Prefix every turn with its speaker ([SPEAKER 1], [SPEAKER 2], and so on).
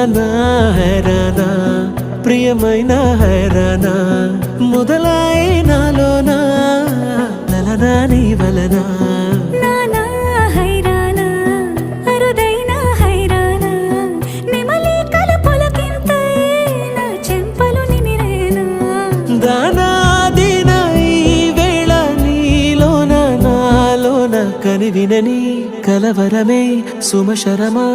[SPEAKER 1] హైరానా హైరానా ప్రియమైన హైరానా మొదలై నాలోనా లలనా నీ వలనా
[SPEAKER 2] నానా హైరానా అరుదైన హైరానా నెమలి కలుపులకింతై నా చెంపలు నిమిరేనా
[SPEAKER 1] దానాదిన ఈ వేళ నీలోన నాలోన కనివినని కలవరమే సుమశరమా